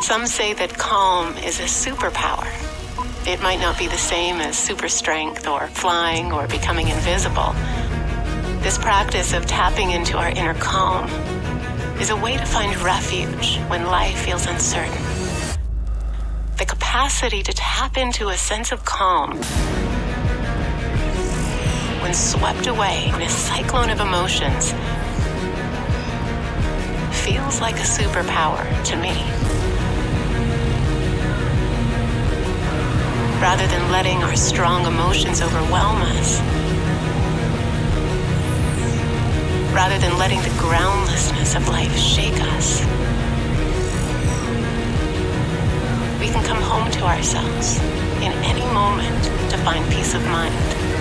Some say that calm is a superpower. It might not be the same as super strength or flying or becoming invisible. This practice of tapping into our inner calm is a way to find refuge when life feels uncertain. The capacity to tap into a sense of calm when swept away in a cyclone of emotions feels like a superpower to me. Rather than letting our strong emotions overwhelm us, rather than letting the groundlessness of life shake us, we can come home to ourselves in any moment to find peace of mind.